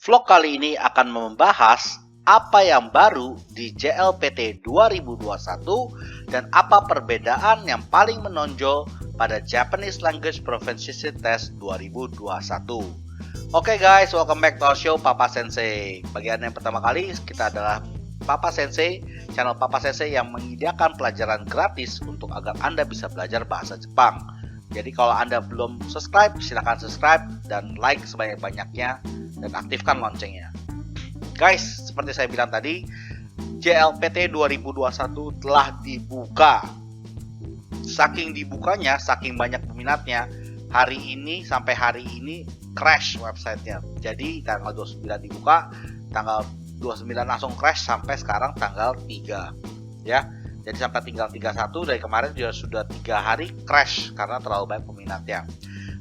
Vlog kali ini akan membahas apa yang baru di JLPT 2021 dan apa perbedaan yang paling menonjol pada Japanese Language Proficiency Test 2021. Oke guys, welcome back to our show Papa Sensei. Bagi Anda yang pertama kali, kita adalah Papa Sensei, channel Papa Sensei yang menyediakan pelajaran gratis untuk agar Anda bisa belajar bahasa Jepang. Jadi kalau Anda belum subscribe, silahkan subscribe dan like sebanyak-banyaknya dan aktifkan loncengnya. Guys, seperti saya bilang tadi, JLPT 2021 telah dibuka. Saking dibukanya, saking banyak peminatnya, sampai hari ini crash websitenya. Jadi tanggal 29 dibuka, tanggal 29 langsung crash sampai sekarang tanggal 3. Ya. Jadi sampai tinggal 31 dari kemarin juga sudah 3 hari crash karena terlalu banyak peminatnya.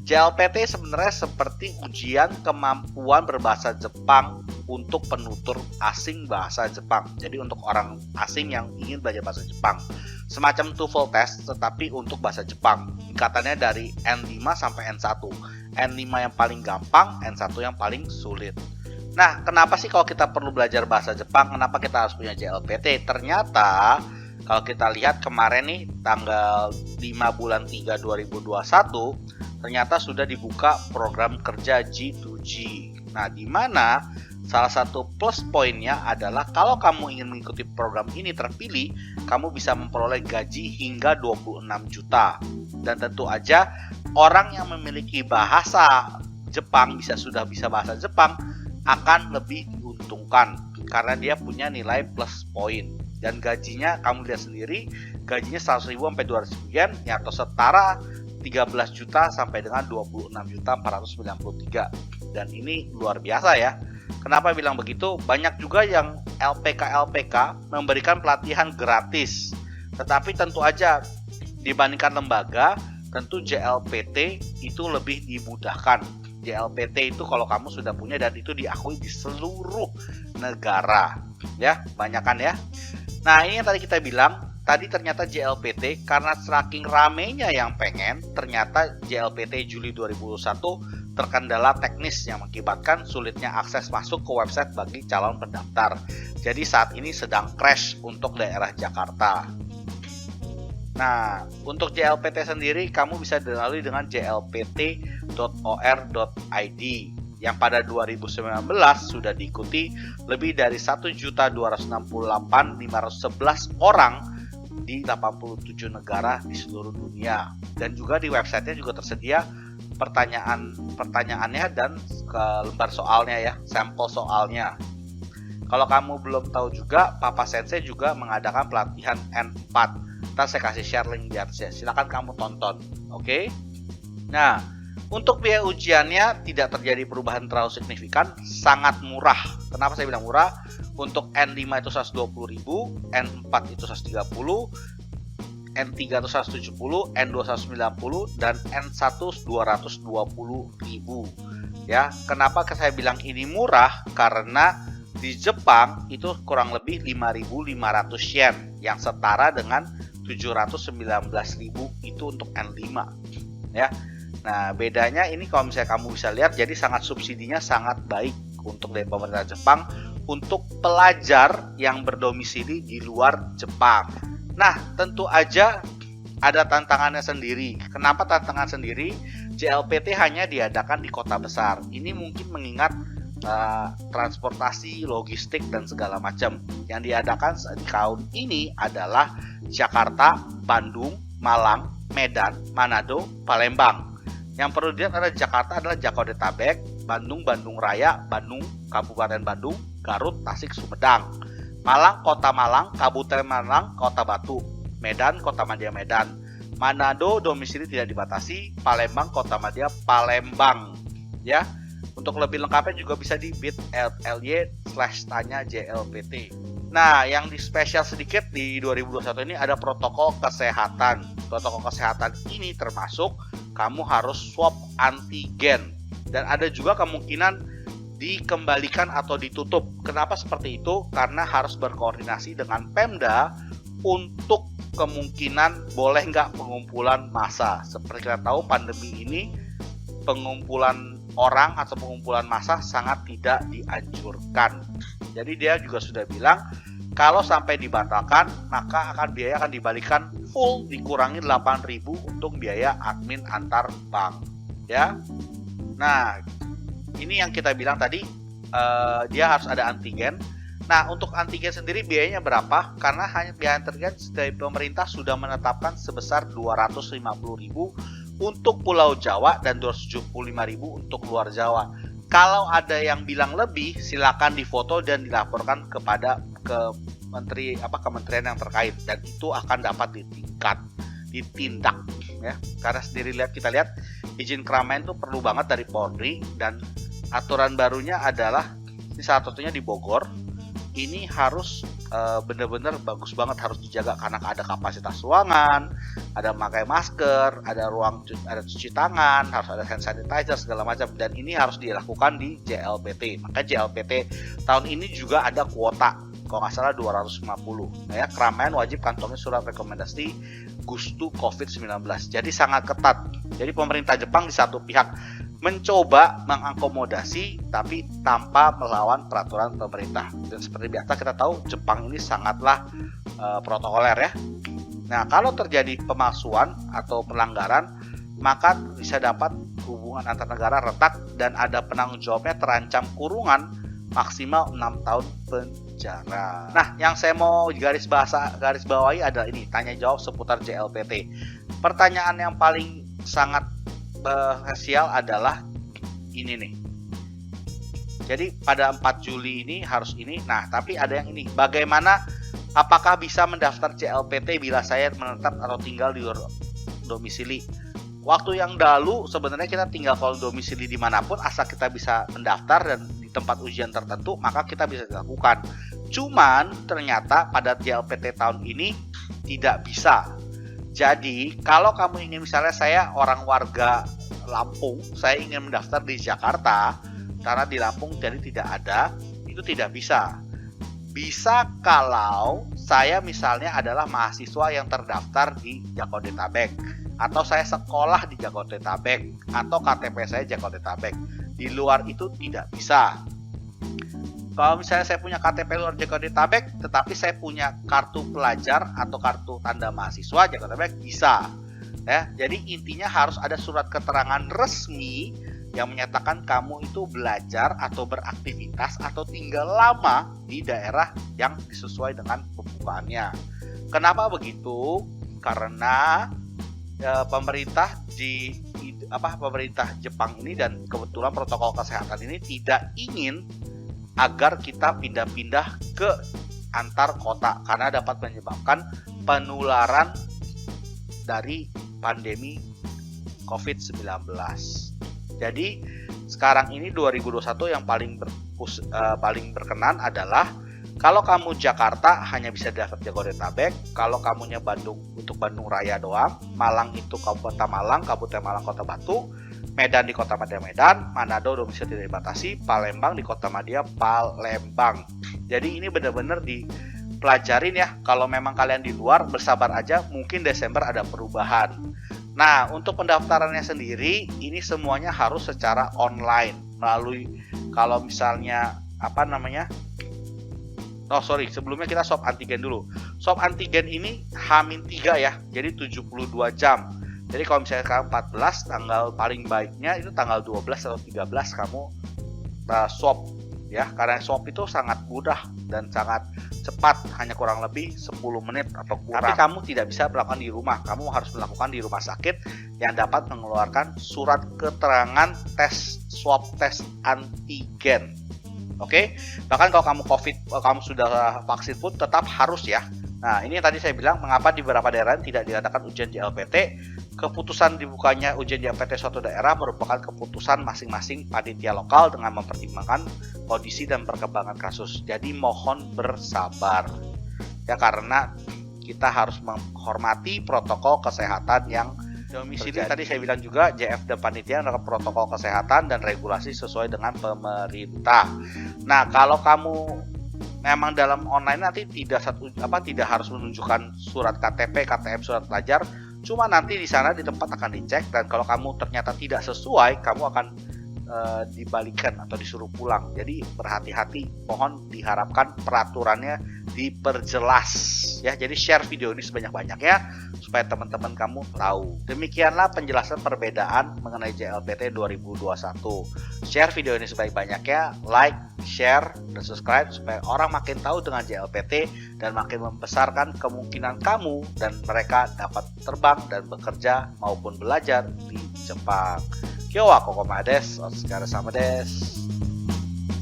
JLPT sebenarnya seperti ujian kemampuan berbahasa Jepang untuk penutur asing bahasa Jepang. Jadi untuk orang asing yang ingin belajar bahasa Jepang. Semacam TOEFL test tetapi untuk bahasa Jepang. Tingkatannya dari N5 sampai N1. N5 yang paling gampang, N1 yang paling sulit. Nah, kenapa sih kalau kita perlu belajar bahasa Jepang? Kenapa kita harus punya JLPT? Ternyata kalau kita lihat kemarin nih tanggal 5 bulan 3 2021 ternyata sudah dibuka program kerja G2G. Nah, di mana salah satu plus poinnya adalah kalau kamu ingin mengikuti program ini terpilih, kamu bisa memperoleh gaji hingga 26 juta. Dan tentu aja orang yang memiliki bahasa Jepang, sudah bisa bahasa Jepang akan lebih diuntungkan karena dia punya nilai plus poin. Dan gajinya kamu lihat sendiri, gajinya 100.000 sampai 200.000 yen atau setara 13 juta sampai dengan 26.493. Dan ini luar biasa ya. Kenapa bilang begitu? Banyak juga yang LPK memberikan pelatihan gratis. Tetapi tentu aja dibandingkan lembaga, tentu JLPT itu lebih dimudahkan. JLPT itu kalau kamu sudah punya dan itu diakui di seluruh negara. Ya, banyakan ya. Nah, ini yang tadi kita bilang, tadi ternyata JLPT karena saking ramenya yang pengen, ternyata JLPT Juli 2021 terkendala teknis yang mengakibatkan sulitnya akses masuk ke website bagi calon pendaftar. Jadi saat ini sedang crash untuk daerah Jakarta. Nah, untuk JLPT sendiri kamu bisa dilalui dengan jlpt.or.id yang pada 2019 sudah diikuti lebih dari 1.268.511 orang di 87 negara di seluruh dunia. Dan juga di websitenya juga tersedia pertanyaannya dan lembar soalnya ya, sampel soalnya. Kalau kamu belum tahu juga, Papa Sensei juga mengadakan pelatihan N4. Ntar saya kasih share link di atas ya, silakan kamu tonton. Oke? Nah, untuk biaya ujiannya tidak terjadi perubahan terlalu signifikan, sangat murah. Kenapa saya bilang murah? Untuk N5 itu 120.000, N4 itu 130, N3 itu 170, N2 190, dan N1 220.000. Ya, kenapa saya bilang ini murah? Karena di Jepang itu kurang lebih 5.500 yen yang setara dengan 719.000 itu untuk N5. Ya. Nah, bedanya ini kalau misalnya kamu bisa lihat, jadi sangat subsidinya sangat baik untuk dari pemerintah Jepang untuk pelajar yang berdomisili di luar Jepang. Nah, tentu aja ada tantangannya sendiri. Kenapa tantangan sendiri? JLPT hanya diadakan di kota besar. Ini mungkin mengingat transportasi, logistik, dan segala macam. Yang diadakan di tahun ini adalah Jakarta, Bandung, Malang, Medan, Manado, Palembang. Yang perlu dilihat adalah Jakarta adalah Jabodetabek, Bandung, Bandung Raya, Bandung, Kabupaten Bandung, Garut, Tasik, Sumedang. Malang, Kota Malang, Kabupaten Malang, Kota Batu. Medan, Kota Madya Medan. Manado, domisili tidak dibatasi. Palembang, Kota Madya, Palembang. Ya, untuk lebih lengkapnya juga bisa di bit.ly/tanya JLPT. Nah, yang di spesial sedikit di 2021 ini ada protokol kesehatan. Protokol kesehatan ini termasuk kamu harus swab antigen. Dan ada juga kemungkinan dikembalikan atau ditutup. Kenapa seperti itu? Karena harus berkoordinasi dengan Pemda untuk kemungkinan boleh nggak pengumpulan massa. Seperti kita tahu pandemi ini pengumpulan orang atau pengumpulan massa sangat tidak dianjurkan. Jadi dia juga sudah bilang kalau sampai dibatalkan maka biaya akan dibalikan full, dikurangi 8.000 untuk biaya admin antar bank ya. Nah, ini yang kita bilang tadi dia harus ada antigen. Nah, untuk antigen sendiri biayanya berapa? Karena hanya biaya antigen dari pemerintah sudah menetapkan sebesar 250.000 untuk Pulau Jawa dan 275.000 untuk luar Jawa. Kalau ada yang bilang lebih, silakan difoto dan dilaporkan kepada kementerian yang terkait, dan itu akan dapat ditindak ya. Karena kita lihat izin keramaian itu perlu banget dari Polri, dan aturan barunya adalah ini salah satunya di Bogor. Ini harus benar-benar bagus banget, harus dijaga karena ada kapasitas ruangan, ada memakai masker, ada cuci tangan, harus ada hand sanitizer segala macam, dan ini harus dilakukan di JLPT. Maka JLPT tahun ini juga ada kuota, kalau nggak salah 250. Nah ya, keramaian wajib kantongi surat rekomendasi Gustu COVID-19. Jadi sangat ketat. Jadi pemerintah Jepang di satu pihak mencoba mengakomodasi tapi tanpa melawan peraturan pemerintah. Dan seperti biasa kita tahu Jepang ini sangatlah protokoler ya. Nah, kalau terjadi pemalsuan atau pelanggaran, maka bisa dapat hubungan antar negara retak dan ada penanggung jawabnya, terancam kurungan maksimal 6 tahun penjara. Nah, yang saya mau garis bawahi adalah ini, tanya jawab seputar JLPT. Pertanyaan yang paling sangat spesial adalah ini nih. Jadi pada 4 Juli ini harus ini. Nah, tapi ada yang ini. Bagaimana, apakah bisa mendaftar JLPT bila saya menetap atau tinggal di domisili? Waktu yang lalu sebenarnya kita tinggal kalau domisili dimanapun, asal kita bisa mendaftar dan di tempat ujian tertentu, maka kita bisa dilakukan. Cuman ternyata pada JLPT tahun ini tidak bisa. Jadi kalau kamu ingin, misalnya saya orang warga Lampung, saya ingin mendaftar di Jakarta, karena di Lampung jadi tidak ada, itu tidak bisa. Bisa kalau saya misalnya adalah mahasiswa yang terdaftar di Jabodetabek, atau saya sekolah di Jabodetabek, atau KTP saya Jabodetabek. Di luar itu tidak bisa. Kalau misalnya saya punya KTP luar Jabodetabek, tetapi saya punya kartu pelajar atau kartu tanda mahasiswa Jabodetabek, bisa. Ya, jadi intinya harus ada surat keterangan resmi yang menyatakan kamu itu belajar atau beraktivitas atau tinggal lama di daerah yang sesuai dengan pembukaannya. Kenapa begitu? Karena pemerintah Jepang ini, dan kebetulan protokol kesehatan ini tidak ingin agar kita pindah-pindah ke antar kota karena dapat menyebabkan penularan dari pandemi COVID-19. Jadi sekarang ini 2021 yang paling berkenan adalah kalau kamu Jakarta hanya bisa daftar Jabodetabek, kalau kamunya Bandung untuk Bandung Raya doang, Malang itu Kabupaten Malang, Kota Batu, Medan di Kota Madya Medan, Manado domisili tidak dibatasi, Palembang di Kota Madya Palembang. Jadi ini benar-benar dipelajarin ya. Kalau memang kalian di luar, bersabar aja, mungkin Desember ada perubahan. Nah, untuk pendaftarannya sendiri ini semuanya harus secara online melalui, kalau misalnya sebelumnya kita swab antigen dulu. Swab antigen ini H-3 ya, jadi 72 jam. Jadi kalau misalnya sekarang 14, tanggal paling baiknya itu tanggal 12 atau 13 kamu swab ya, karena swab itu sangat mudah dan sangat cepat, hanya kurang lebih 10 menit atau kurang. Tapi kamu tidak bisa melakukan di rumah, kamu harus melakukan di rumah sakit yang dapat mengeluarkan surat keterangan swab tes antigen. Oke, bahkan kalau kamu sudah vaksin pun tetap harus ya. Nah, ini yang tadi saya bilang mengapa di beberapa daerah tidak diadakan ujian JLPT. Keputusan dibukanya ujian JLPT suatu daerah merupakan keputusan masing-masing panitia lokal dengan mempertimbangkan kondisi dan perkembangan kasus. Jadi mohon bersabar ya, karena kita harus menghormati protokol kesehatan yang domisili. Tadi saya bilang juga JF dan panitia adalah protokol kesehatan dan regulasi sesuai dengan pemerintah. Nah, kalau kamu memang dalam online nanti tidak harus menunjukkan surat KTP, KTM, surat pelajar, cuma nanti di sana di tempat akan dicek, dan kalau kamu ternyata tidak sesuai, kamu akan dibalikan atau disuruh pulang. Jadi berhati-hati, mohon diharapkan peraturannya diperjelas ya. Jadi share video ini sebanyak-banyaknya supaya teman-teman kamu tahu. Demikianlah penjelasan perbedaan mengenai JLPT 2021. Share video ini sebanyak-banyaknya, like, share, dan subscribe supaya orang makin tahu dengan JLPT dan makin membesarkan kemungkinan kamu dan mereka dapat terbang dan bekerja maupun belajar di Jepang. Kyo wa kokoma desu. Otsukaresama desu.